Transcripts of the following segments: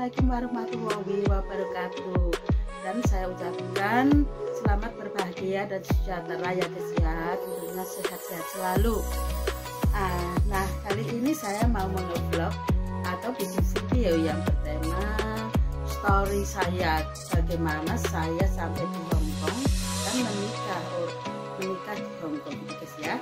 Assalamualaikum warahmatullahi wabarakatuh. Dan saya ucapkan selamat berbahagia dan sejahtera ya guys ya, tentunya sehat-sehat selalu. Nah kali ini saya mau mengovlog atau bikin video yang bertema story saya, bagaimana saya sampai di Hongkong dan menikah di Hongkong guys ya.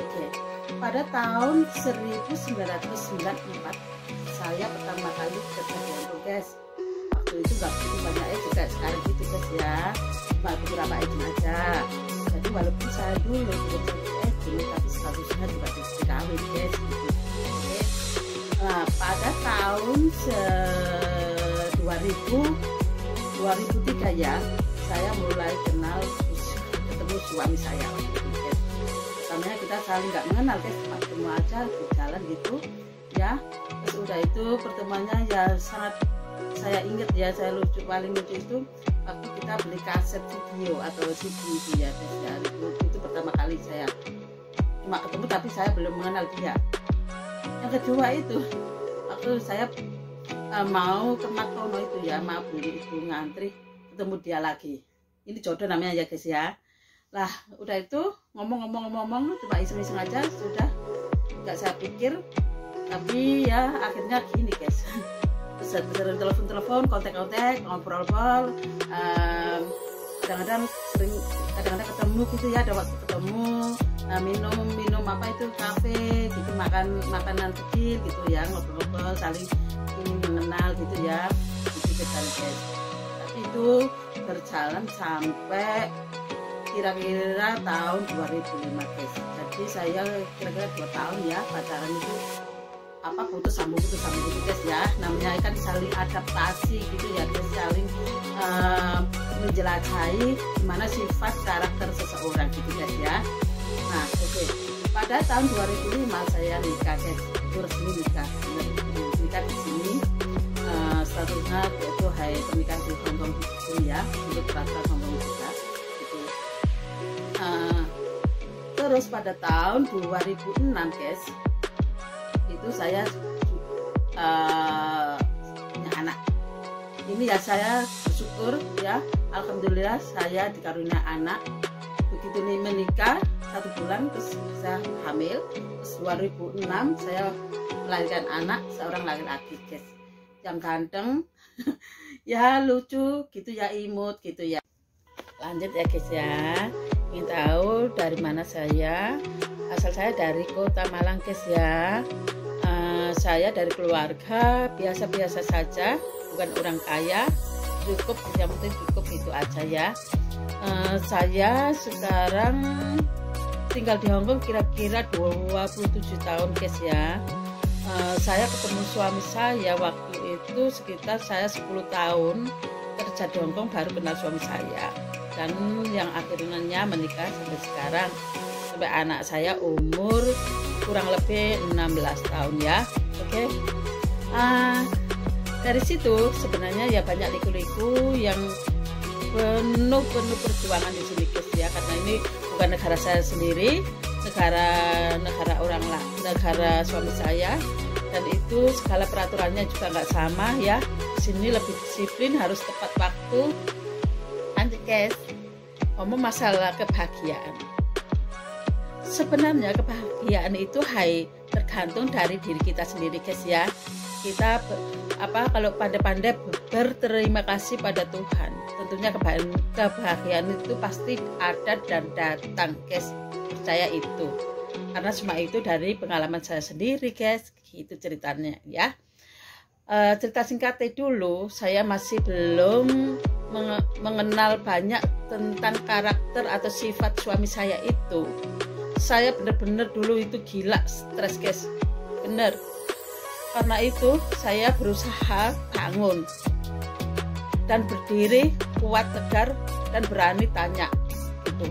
Oke, pada tahun 1994 saya pertama kali ke Hongkong guys. Waktu itu nggak begitu banyak juga sekarang gitu guys ya, cuma beberapa item aja. Jadi walaupun saya dulu belum dulu, tapi statusnya juga dikawin guys gitu. Oke. Nah pada tahun 2003 ya, saya mulai ketemu suami saya guys. Pertamanya kita saling nggak mengenal guys, cuma ketemu aja di jalan gitu ya. Terus udah itu pertemuannya ya sangat saya ingat ya, saya paling lucu itu waktu kita beli kaset video atau CD ya guys ya. Itu pertama kali saya cuma ketemu, tapi saya belum mengenal dia. Yang kedua itu waktu saya mau ke Matono itu ya, mau beli itu ngantri, ketemu dia lagi. Ini jodoh namanya ya guys ya. Lah udah itu ngomong cuma iseng-iseng aja, sudah nggak saya pikir. Tapi ya akhirnya gini guys, sering telepon, kontak, ngobrol, kadang-kadang ketemu gitu ya, ada waktu ketemu, minum apa itu kafe gitu, makanan kecil gitu ya, ngobrol, saling ingin mengenal gitu ya, gitu guys. Tapi itu berjalan sampai kira-kira tahun 2005 guys. Jadi saya kira-kira 2 tahun ya pacaran itu, putus sambung guys ya. Namanya kan saling adaptasi gitu ya guys, saling menjelajahi gimana sifat karakter seseorang gitu guys ya. Nah oke, pada tahun 2005 saya nikah guys, itu resmi nikah di sini. Statusnya itu pernikahan di Hongkong gitu ya, untuk peraturan Hongkong juga gitu. Terus pada tahun 2006 guys, itu saya punya anak. Ini ya saya bersyukur ya, alhamdulillah saya dikaruniai anak. Begitu nih menikah 1 bulan terus saya hamil. Terus 2006 saya melahirkan anak seorang laki-laki guys, yang ganteng ya, lucu gitu ya, imut gitu ya. Lanjut ya guys ya, ingin tahu dari mana saya? Asal saya dari Kota Malang guys ya. Saya dari keluarga biasa-biasa saja, bukan orang kaya, cukup, yang penting cukup itu aja ya. Saya sekarang tinggal di Hongkong kira-kira 27 tahun guys ya. Saya ketemu suami saya waktu itu sekitar saya 10 tahun kerja di Hongkong, baru kenal suami saya, dan yang akhirnya menikah sampai sekarang, sampai anak saya umur kurang lebih 16 tahun ya. Oke. Dari situ sebenarnya ya banyak liku-liku yang penuh perjuangan di sini guys ya, karena ini bukan negara saya sendiri, negara suami saya, dan itu segala peraturannya juga nggak sama ya. Di sini lebih disiplin, harus tepat waktu. Lanjut guys, ngomong masalah kebahagiaan. Sebenarnya kebahagiaan itu tergantung dari diri kita sendiri guys ya. Kita kalau pandai-pandai berterima kasih pada Tuhan, tentunya kebahagiaan itu pasti ada dan datang guys, percaya itu. Karena semua itu dari pengalaman saya sendiri guys, gitu ceritanya ya. Cerita singkatnya dulu, saya masih belum mengenal banyak tentang karakter atau sifat suami saya itu. Saya bener-bener dulu itu gila stres guys, bener. Karena itu saya berusaha bangun dan berdiri kuat, tegar, dan berani tanya gitu.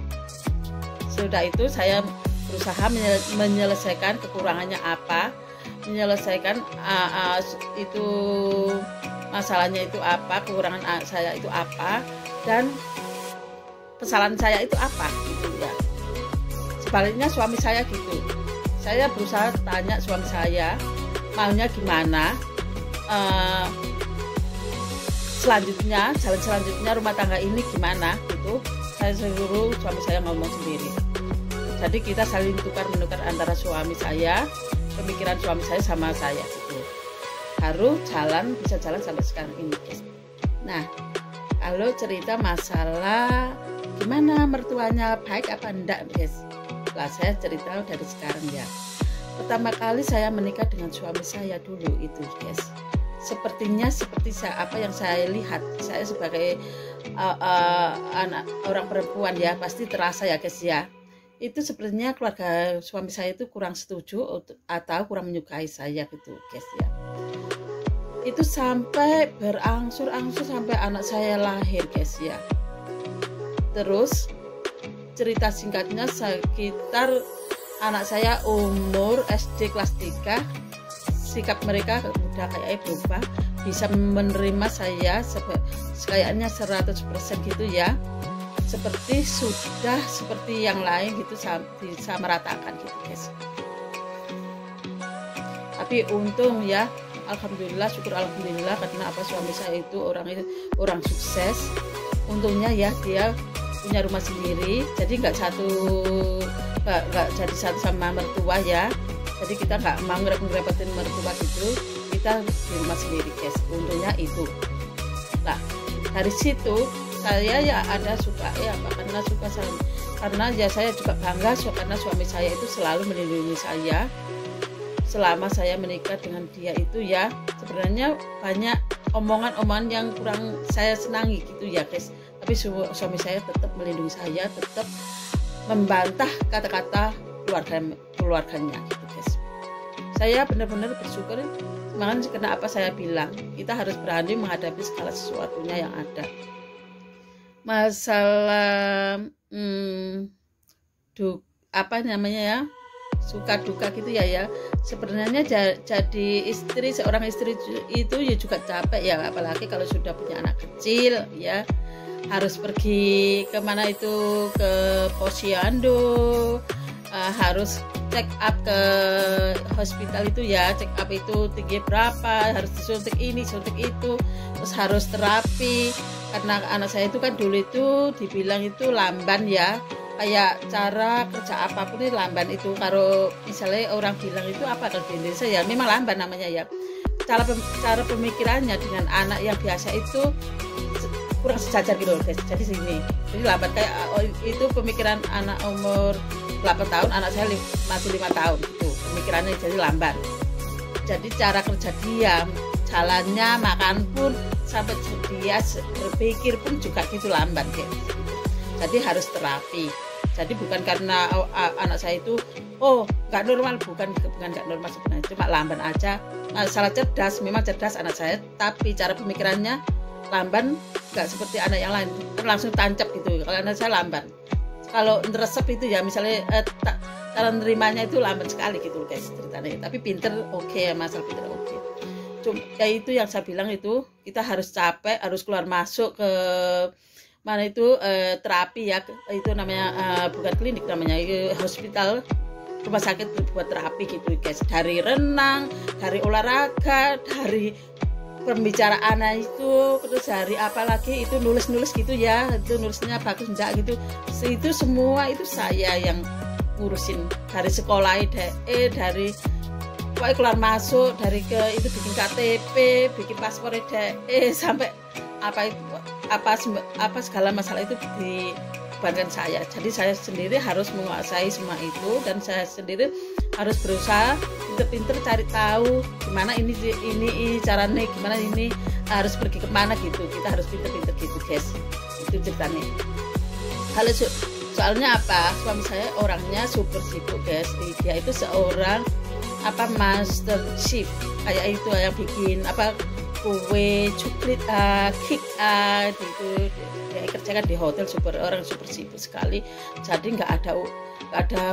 Sudah itu saya berusaha menyelesaikan kekurangannya apa, menyelesaikan itu masalahnya itu apa, kekurangan saya itu apa, dan kesalahan saya itu apa gitu ya. Sebaliknya suami saya gitu, saya berusaha tanya suami saya maunya gimana, selanjutnya, jalan selanjutnya rumah tangga ini gimana gitu, saya suruh suami saya ngomong sendiri. Jadi kita saling tukar menukar antara suami saya, pemikiran suami saya sama saya gitu. Baru bisa jalan sampai sekarang ini guys. Nah, kalau cerita masalah gimana mertuanya baik apa enggak guys, lah saya cerita dari sekarang ya. Pertama kali saya menikah dengan suami saya dulu itu guys, sepertinya seperti apa yang saya lihat, saya sebagai anak orang perempuan ya pasti terasa ya guys ya, itu sepertinya keluarga suami saya itu kurang setuju atau kurang menyukai saya gitu guys ya. Itu sampai berangsur-angsur sampai anak saya lahir guys ya. Terus cerita singkatnya sekitar anak saya umur SD kelas 3, sikap mereka udah kayak berubah, bisa menerima saya kayaknya 100% gitu ya, seperti yang lain gitu, bisa meratakan gitu guys. Tapi untung ya, alhamdulillah, syukur alhamdulillah, karena apa, suami saya itu orang sukses. Untungnya ya dia punya rumah sendiri, jadi nggak jadi satu sama mertua ya. Jadi kita nggak mau ngerepotin mertua gitu, kita di rumah sendiri guys. Untungnya itu. Nah, dari situ saya ya ada suka ya apa, karena ya saya juga bangga karena suami saya itu selalu melindungi saya selama saya menikah dengan dia itu ya. Sebenarnya banyak omongan-omongan yang kurang saya senangi gitu ya guys, tapi suami saya tetap melindungi saya, tetap membantah kata-kata keluarganya gitu guys. Saya benar-benar bersyukur, makanya kenapa saya bilang kita harus berani menghadapi segala sesuatunya yang ada. Masalah apa namanya ya, suka duka gitu ya. Sebenarnya jadi seorang istri itu ya juga capek ya, apalagi kalau sudah punya anak kecil ya, harus pergi kemana itu, ke posyandu, harus check up ke hospital itu ya, check up itu tinggi berapa, harus disuntik ini suntik itu, terus harus terapi karena anak saya itu kan dulu itu dibilang itu lamban ya, kayak cara kerja apapun ini lamban itu. Kalau misalnya orang bilang itu apa kalau di Indonesia ya memang lamban namanya ya, cara pemikirannya dengan anak yang biasa itu kurang sejajar gitu guys. Jadi sini jadi lambat, kayak itu pemikiran anak umur 8 tahun, anak saya masih 5 tahun gitu pemikirannya, jadi lambat. Jadi cara kerja dia, jalannya, makan pun, sampai dia berpikir pun juga gitu lambat guys. Jadi harus terapi. Jadi bukan karena anak saya itu nggak normal, bukan nggak normal sebenarnya, cuma lamban aja. Salah cerdas, memang cerdas anak saya, tapi cara pemikirannya lamban, nggak seperti anak yang lain kan langsung tancap gitu. Kalau anak saya lamban, kalau ngeresep itu ya misalnya cara nerimanya itu lamban sekali gitu guys ceritanya. Tapi pinter oke, masalah pinter oke. Cuma ya itu yang saya bilang, itu kita harus capek, harus keluar masuk ke mana itu terapi ya, itu namanya bukan klinik, namanya hospital, rumah sakit buat terapi gitu guys. Dari renang, dari olahraga, dari pembicaraan itu, terus dari apa lagi itu nulis gitu ya, itu nulisnya bagus enggak gitu, itu semua itu saya yang ngurusin. Dari sekolah dari pokoknya keluar masuk, dari ke itu bikin KTP, bikin paspor sampai apa segala masalah itu dibebankan saya. Jadi saya sendiri harus menguasai semua itu, dan saya sendiri harus berusaha pinter-pinter cari tahu gimana ini caranya, gimana ini harus pergi kemana gitu. Kita harus pinter-pinter gitu guys, itu ceritanya. Kalau soalnya apa, suami saya orangnya super sibuk guys. Dia itu seorang master chef, kayak itu yang bikin kue, coklat, cake, gitu. Dia kerjakan di hotel, orang super sibuk sekali. Jadi nggak ada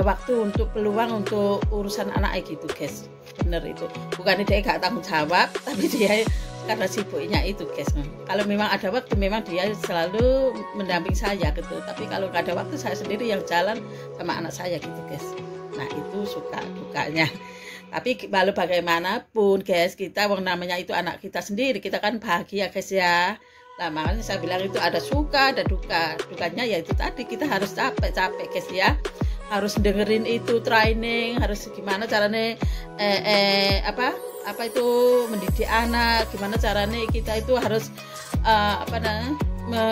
waktu untuk peluang untuk urusan anak gitu guys. Bener itu, bukan dia nggak tanggung jawab, tapi dia karena sibuknya itu guys. Kalau memang ada waktu, memang dia selalu mendamping saya gitu. Tapi kalau nggak ada waktu, saya sendiri yang jalan sama anak saya gitu guys. Nah itu suka dukanya. Tapi walau bagaimanapun guys, kita namanya itu anak kita sendiri, kita kan bahagia guys ya. Nah, makanya saya bilang itu ada suka, ada duka. Dukanya ya itu tadi, kita harus capek-capek guys ya. Harus dengerin itu training, harus gimana caranya apa itu mendidik anak, gimana caranya kita itu harus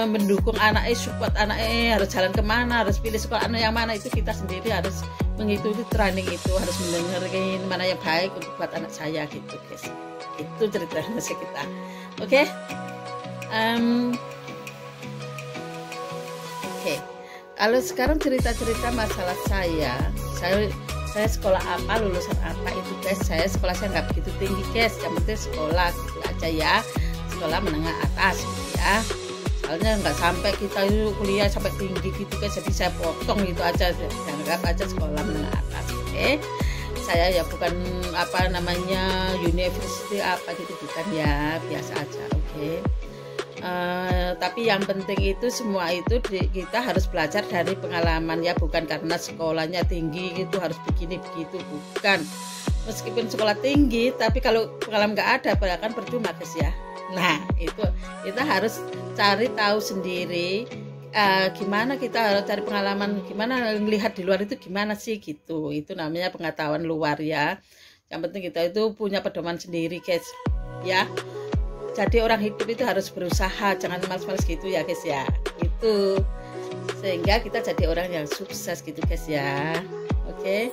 mendukung anaknya, support anaknya harus jalan kemana, harus pilih sekolah anak yang mana, itu kita sendiri harus mengikuti training itu, harus mendengarkan mana yang baik untuk buat anak saya gitu guys. Itu ceritanya kita. Oke. Kalau sekarang cerita-cerita masalah saya sekolah apa, lulusan apa itu guys. Saya sekolah saya nggak begitu tinggi guys, yang penting sekolah gitu aja ya, sekolah menengah atas gitu ya. Soalnya nggak sampai kita itu kuliah sampai tinggi gitu guys, jadi saya potong gitu aja, anggap aja sekolah menengah atas. Oke. Saya ya bukan university apa gitu, bukan ya, biasa aja. Oke. Tapi yang penting itu semua itu kita harus belajar dari pengalaman ya, bukan karena sekolahnya tinggi gitu harus begini begitu, bukan. Meskipun sekolah tinggi tapi kalau pengalaman nggak ada kan percuma guys ya. Nah itu kita harus cari tahu sendiri, gimana kita harus cari pengalaman, gimana melihat di luar itu gimana sih gitu. Itu namanya pengetahuan luar ya. Yang penting kita itu punya pedoman sendiri guys ya. Jadi orang hidup itu harus berusaha, jangan malas-malas gitu ya guys ya. Itu sehingga kita jadi orang yang sukses gitu guys ya. Oke.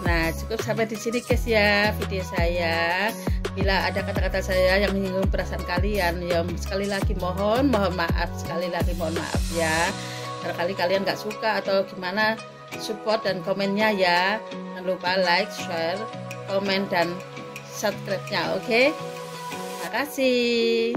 Nah, cukup sampai di sini guys ya video saya. Bila ada kata-kata saya yang menyinggung perasaan kalian, ya sekali lagi mohon maaf, sekali lagi mohon maaf ya. Barangkali kalian nggak suka atau gimana, support dan komennya ya. Jangan lupa like, share, komen dan subscribe-nya, oke? Terima kasih.